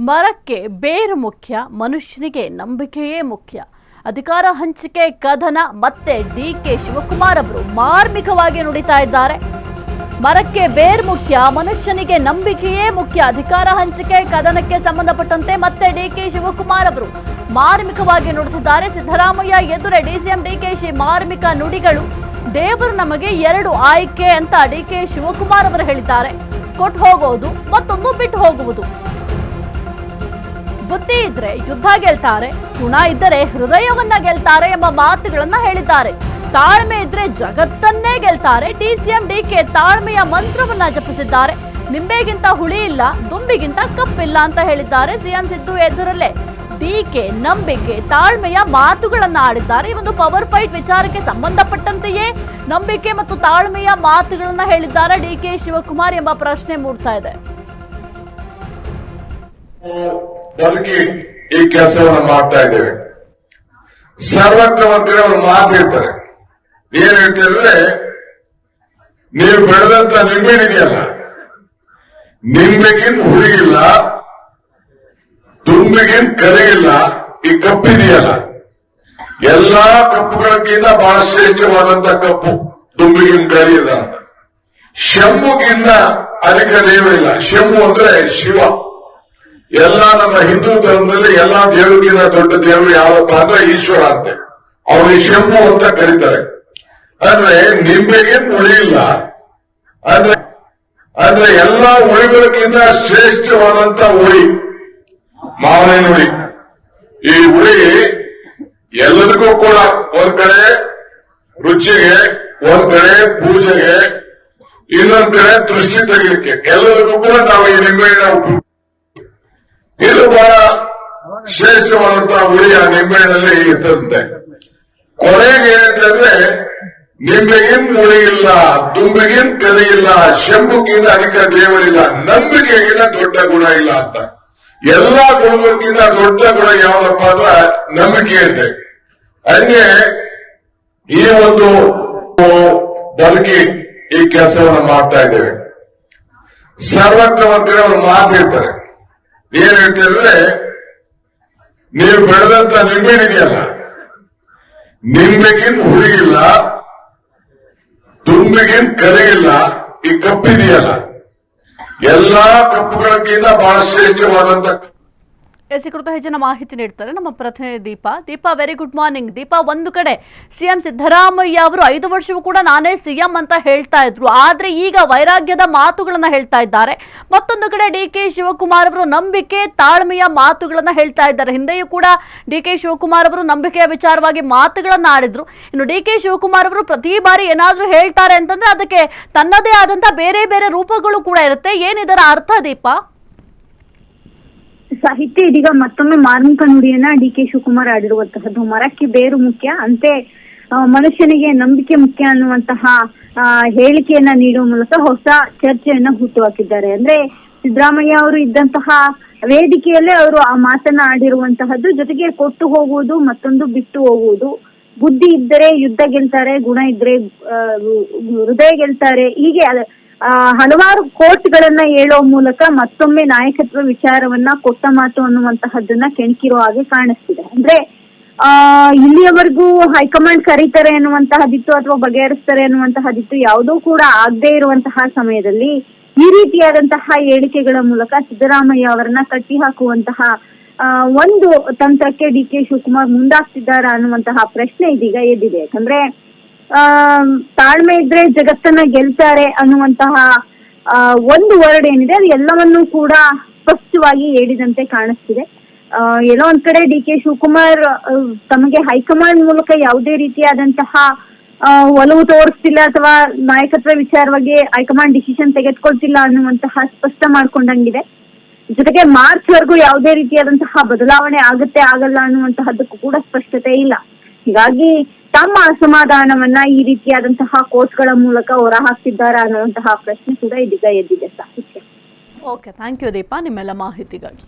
ಮರಕ್ಕೆ ಬೇರು ಮುಖ್ಯ, ಮನುಷ್ಯನಿಗೆ ನಂಬಿಕೆಯೇ ಮುಖ್ಯ. ಅಧಿಕಾರ ಹಂಚಿಕೆ ಕದನ ಮತ್ತೆ ಡಿಕೆ ಶಿವಕುಮಾರ್ ಅವರು ಮಾರ್ಮಿಕವಾಗಿ ನುಡಿತಾ ಇದ್ದಾರೆ. ಮರಕ್ಕೆ ಬೇರು ಮುಖ್ಯ, ಮನುಷ್ಯನಿಗೆ ನಂಬಿಕೆಯೇ ಮುಖ್ಯ. ಅಧಿಕಾರ ಹಂಚಿಕೆ ಕದನಕ್ಕೆ ಸಂಬಂಧಪಟ್ಟಂತೆ ಮತ್ತೆ ಡಿಕೆ ಶಿವಕುಮಾರ್ ಅವರು ಮಾರ್ಮಿಕವಾಗಿ ನುಡಿದಿದ್ದಾರೆ. ಸಿದ್ದರಾಮಯ್ಯ ಎದುರೇ ಡಿಸಿಎಂ ಡಿಕೆಶಿ ಮಾರ್ಮಿಕ ನುಡಿಗಳು. ದೇವರು ನಮಗೆ ಎರಡು ಆಯ್ಕೆ ಅಂತ ಡಿಕೆ ಶಿವಕುಮಾರ್ ಅವರು ಹೇಳಿದ್ದಾರೆ. ಕೊಟ್ಟು ಹೋಗೋದು, ಮತ್ತೊಂದು ಬಿಟ್ಟು ಹೋಗುವುದು. ಬುದ್ಧಿ ಇದ್ರೆ ಯುದ್ಧ ಗೆಲ್ತಾರೆ, ಗುಣ ಇದ್ದರೆ ಹೃದಯವನ್ನ ಗೆಲ್ತಾರೆ ಎಂಬ ಮಾತುಗಳನ್ನ ಹೇಳಿದ್ದಾರೆ. ತಾಳ್ಮೆ ಇದ್ರೆ ಜಗತ್ತನ್ನೇ ಗೆಲ್ತಾರೆ. ಡಿಸಿಎಂ ಡಿಕೆ ತಾಳ್ಮೆಯ ಮಂತ್ರವನ್ನ ಜಪಿಸಿದ್ದಾರೆ. ನಿಂಬೆಗಿಂತ ಹುಳಿ ಇಲ್ಲ, ದುಂಬಿಗಿಂತ ಕಪ್ಪಿಲ್ಲ ಅಂತ ಹೇಳಿದ್ದಾರೆ. ಸಿಎಂ ಸಿದ್ದು ಎದುರಲ್ಲೇ ಡಿಕೆ ನಂಬಿಕೆ ತಾಳ್ಮೆಯ ಮಾತುಗಳನ್ನ ಆಡಿದ್ದಾರೆ. ಈ ಒಂದು ಪವರ್ ಫೈಟ್ ವಿಚಾರಕ್ಕೆ ಸಂಬಂಧಪಟ್ಟಂತೆಯೇ ನಂಬಿಕೆ ಮತ್ತು ತಾಳ್ಮೆಯ ಮಾತುಗಳನ್ನ ಹೇಳಿದ್ದಾರೆ ಡಿಕೆ ಶಿವಕುಮಾರ್ ಎಂಬ ಪ್ರಶ್ನೆ ಮೂಡ್ತಾ ಇದೆ. ಬದುಕಿ ಈ ಕೆಲಸವನ್ನು ಮಾಡ್ತಾ ಇದ್ದೇವೆ. ಸರ್ವಜ್ಞವಂತರೇ ಅವರು ಮಾತು ಹೇಳ್ತಾರೆ. ಏನ್ ಹೇಳ್ತಾರೆ? ನೀವು ಬೆಳೆದಂತ ನಿಂಬೆ ಇದೆಯಲ್ಲ, ನಿಂಬೆಗಿನ್ ಹುಳಿ ಇಲ್ಲ, ದುಂಬಿಗಿನ್ ಕರೆ ಇಲ್ಲ, ಈ ಕಪ್ಪಿದೆಯಲ್ಲ, ಎಲ್ಲಾ ಕಪ್ಪುಗಳಕ್ಕಿಂತ ಬಹಳ ಶ್ರೇಷ್ಠವಾದಂತ ಕಪ್ಪು ದುಂಬಿಗಿನ್ ಕರೆ ಇಲ್ಲ ಅಂತ. ಶಂಭುಗಿಂತ ಅಧಿಕ ದೇವರಿಲ್ಲ. ಶಂಭು ಅಂದ್ರೆ ಶಿವ. ಎಲ್ಲ ನಮ್ಮ ಹಿಂದೂ ಧರ್ಮದಲ್ಲಿ ಎಲ್ಲಾ ದೇವರಿಗಿಂತ ದೊಡ್ಡ ದೇವರು ಯಾವಪ್ಪ ಅಂದ್ರೆ ಈಶ್ವರ ಅಂತೆ. ಅವನಿಗೆ ಶಂಭು ಅಂತ ಕರೀತಾರೆ. ಅಂದ್ರೆ ನಿಂಬೆಗೆ ಹುಳಿ ಇಲ್ಲ, ಅಂದ್ರೆ ಎಲ್ಲಾ ಹುಳಿಗಳಕ್ಕಿಂತ ಶ್ರೇಷ್ಠವಾದಂತ ಹುಳಿ ಮಾವಿನ ಹುಳಿ. ಈ ಹುಳಿ ಎಲ್ಲದಕ್ಕೂ ಕೂಡ ಒಂದ್ ಕಡೆ ರುಚಿಗೆ, ಒಂದ್ ಕಡೆ ಪೂಜೆಗೆ, ಇನ್ನೊಂದ್ ಕಡೆ ದೃಷ್ಟಿ ತೆಗಿಲಿಕ್ಕೆ, ಎಲ್ಲದಕ್ಕೂ ಕೂಡ ನಾವು ಈ ನಿಂಬೆಹಣ್ಣ ಉಪಯೋಗ. ಇದು ಬಹಳ ಶ್ರೇಷ್ಠವಾದಂತಹ ಹುಳಿ ಆ ನಿಂಬೆಹಣ್ಣಲ್ಲಿ ಇರ್ತದಂತೆ. ಕೊನೆಗೆ ಏನಂತಂದ್ರೆ, ನಿಂಬೆಗಿನ್ ಹುಳಿ ಇಲ್ಲ, ದುಂಬಿಗಿನ್ ಕಲೆ ಇಲ್ಲ, ಶಂಭುಗಿಂತ ಅಧಿಕ ದೇವರಿಲ್ಲ, ನಂಬಿಕೆಗಿಂತ ದೊಡ್ಡ ಗುಣ ಇಲ್ಲ ಅಂತ. ಎಲ್ಲಾ ಗುಣಗಳಿಗಿಂತ ದೊಡ್ಡ ಗುಣ ಯಾವ್ದಪ್ಪ ಅಂದ್ರೆ ನಂಬಿಕೆ ಅಂತೆ. ಹಂಗೆ ಈ ಒಂದು ಬದುಕಿ ಈ ಕೆಲಸವನ್ನು ಮಾಡ್ತಾ ಇದ್ದೇವೆ. ಸರ್ವಜ್ಞವಂತರೇ ಅವರು ಮಾತು ಹೇಳ್ತಾರೆ. ಏನ್ ಹೇಳ್ತಾರೆ? ನೀವು ಬೆಳೆದಂತ ನಿಂಬೆ ಇದೆಯಲ್ಲ, ನಿಂಬೆಗಿನ್ ಹುಳಿ ಇಲ್ಲ, ದುಂಬಿಗಿನ್ ಕರೆ ಇಲ್ಲ, ಈ ಕಪ್ಪಿದೆಯಲ್ಲ, ಎಲ್ಲಾ ಕಪ್ಪುಗಳಕ್ಕಿಂತ ಬಹಳ ಶ್ರೇಷ್ಠವಾದಂತ. ಈ ಕುರಿತು ಹೆಚ್ಚಿನ ಮಾಹಿತಿ ನೀಡ್ತಾರೆ ನಮ್ಮ ಪ್ರತಿನಿಧಿ Deepa. Very good morning Deepa. ಒಂದು ಕಡೆ ಸಿಎಂ ಸಿದ್ದರಾಮಯ್ಯ ಅವರು 5 ವರ್ಷವೂ ಕೂಡ ನಾನೇ ಸಿಎಂ ಅಂತ ಹೇಳ್ತಾ ಇದ್ರು, ಆದ್ರೆ ಈಗ ವೈರಾಗ್ಯದ ಮಾತುಗಳನ್ನ ಹೇಳ್ತಾ ಇದ್ದಾರೆ. ಮತ್ತೊಂದು ಕಡೆ ಡಿಕೆ ಶಿವಕುಮಾರ್ ಅವರು ನಂಬಿಕೆ ತಾಳ್ಮೆಯ ಮಾತುಗಳನ್ನ ಹೇಳ್ತಾ ಇದ್ದಾರೆ. ಹಿಂದೆಯೂ ಕೂಡ ಡಿಕೆ ಶಿವಕುಮಾರ್ ಅವರು ನಂಬಿಕೆಯ ವಿಚಾರವಾಗಿ ಮಾತುಗಳನ್ನ ಆಡಿದ್ರು. ಇನ್ನು ಡಿಕೆ ಶಿವಕುಮಾರ್ ಅವರು ಪ್ರತಿ ಬಾರಿ ಏನಾದ್ರೂ ಹೇಳ್ತಾರೆ ಅಂತಂದ್ರೆ ಅದಕ್ಕೆ ತನ್ನದೇ ಆದಂತ ಬೇರೆ ಬೇರೆ ರೂಪಗಳು ಕೂಡ ಇರುತ್ತೆ. ಏನಿದರ ಅರ್ಥ ದೀಪಾ? ಸಾಹಿತ್ಯ ಇದೀಗ ಮತ್ತೊಮ್ಮೆ ಮಾರ್ಮಿಕ ನುಡಿಯನ್ನ ಡಿಕೆ ಶಿವಕುಮಾರ್ ಆಡಿರುವಂತಹದ್ದು. ಮರಕ್ಕೆ ಬೇರು ಮುಖ್ಯ, ಅಂತೆ ಮನುಷ್ಯನಿಗೆ ನಂಬಿಕೆ ಮುಖ್ಯ ಅನ್ನುವಂತಹ ಹೇಳಿಕೆಯನ್ನ ನೀಡುವ ಮೂಲಕ ಹೊಸ ಚರ್ಚೆಯನ್ನ ಹುಟ್ಟುಹಾಕಿದ್ದಾರೆ. ಅಂದ್ರೆ ಸಿದ್ದರಾಮಯ್ಯ ಅವರು ಇದ್ದಂತಹ ವೇದಿಕೆಯಲ್ಲೇ ಅವರು ಆ ಮಾತನ್ನ ಆಡಿರುವಂತಹದ್ದು. ಜೊತೆಗೆ ಕೊಟ್ಟು ಹೋಗುವುದು, ಮತ್ತೊಂದು ಬಿಟ್ಟು ಹೋಗುವುದು. ಬುದ್ಧಿ ಇದ್ದರೆ ಯುದ್ಧ ಗೆಲ್ತಾರೆ, ಗುಣ ಇದ್ರೆ ಹೃದಯ ಗೆಲ್ತಾರೆ. ಹೀಗೆ ಹಲವಾರು ಕೋಟ್ಗಳನ್ನ ಹೇಳೋ ಮೂಲಕ ಮತ್ತೊಮ್ಮೆ ನಾಯಕತ್ವ ವಿಚಾರವನ್ನ ಕೊಟ್ಟ ಮಾತು ಅನ್ನುವಂತಹದ್ದನ್ನ ಕೆಣಕಿರೋ ಹಾಗೆ ಕಾಣಿಸ್ತಿದೆ. ಅಂದ್ರೆ ಇಲ್ಲಿಯವರೆಗೂ ಹೈಕಮಾಂಡ್ ಕರೀತಾರೆ ಅನ್ನುವಂತಹದಿತ್ತು ಅಥವಾ ಬಗೆಹರಿಸ್ತಾರೆ ಅನ್ನುವಂತಹದಿತ್ತು, ಯಾವುದೂ ಕೂಡ ಆಗದೆ ಇರುವಂತಹ ಸಮಯದಲ್ಲಿ ಈ ರೀತಿಯಾದಂತಹ ಹೇಳಿಕೆಗಳ ಮೂಲಕ ಸಿದ್ದರಾಮಯ್ಯ ಅವರನ್ನ ಕಟ್ಟಿ ಹಾಕುವಂತಹ ಒಂದು ತಂತ್ರಕ್ಕೆ ಡಿಕೆ ಶಿವಕುಮಾರ್ ಮುಂದಾಗ್ತಿದ್ದಾರ ಅನ್ನುವಂತಹ ಪ್ರಶ್ನೆ ಇದೀಗ ಎದ್ದಿದೆ. ಯಾಕಂದ್ರೆ ತಾಳ್ಮೆ ಇದ್ರೆ ಜಗತ್ತನ್ನ ಗೆಲ್ತಾರೆ ಅನ್ನುವಂತಹ ಒಂದು ವರ್ಡ್ ಏನಿದೆ ಅದು ಎಲ್ಲವನ್ನೂ ಕೂಡ ಸ್ಪಷ್ಟವಾಗಿ ಹೇಳಿದಂತೆ ಕಾಣಿಸ್ತಿದೆ. ಎಲ್ಲೋ ಒಂದ್ ಕಡೆ ಡಿಕೆ ಶಿವಕುಮಾರ್ ತಮಗೆ ಹೈಕಮಾಂಡ್ ಮೂಲಕ ಯಾವುದೇ ರೀತಿಯಾದಂತಹ ಒಲವು ತೋರಿಸ್ತಿಲ್ಲ ಅಥವಾ ನಾಯಕತ್ವ ವಿಚಾರವಾಗಿ ಹೈಕಮಾಂಡ್ ಡಿಸಿಷನ್ ತೆಗೆದುಕೊಳ್ತಿಲ್ಲ ಅನ್ನುವಂತಹ ಸ್ಪಷ್ಟ ಮಾಡ್ಕೊಂಡಂಗಿದೆ. ಜೊತೆಗೆ ಮಾರ್ಚ್ ವರೆಗೂ ಯಾವುದೇ ರೀತಿಯಾದಂತಹ ಬದಲಾವಣೆ ಆಗುತ್ತೆ ಆಗಲ್ಲ ಅನ್ನುವಂತಹದ್ದಕ್ಕೂ ಕೂಡ ಸ್ಪಷ್ಟತೆ ಇಲ್ಲ. ಹೀಗಾಗಿ ತಮ್ಮ ಅಸಮಾಧಾನವನ್ನ ಈ ರೀತಿಯಾದಂತಹ ಕೋರ್ಸ್ಗಳ ಮೂಲಕ ಹೊರಹಾಕ್ತಿದ್ದಾರೆ ಅನ್ನುವಂತಹ ಪ್ರಶ್ನೆ ಕೂಡ ಇದೀಗ ಎದ್ದಿದೆ. ಸಾಹಿತ್ಯ. ಓಕೆ, ಥ್ಯಾಂಕ್ ಯು ದೀಪಾ ನಿಮ್ಮೆಲ್ಲ ಮಾಹಿತಿಗಾಗಿ.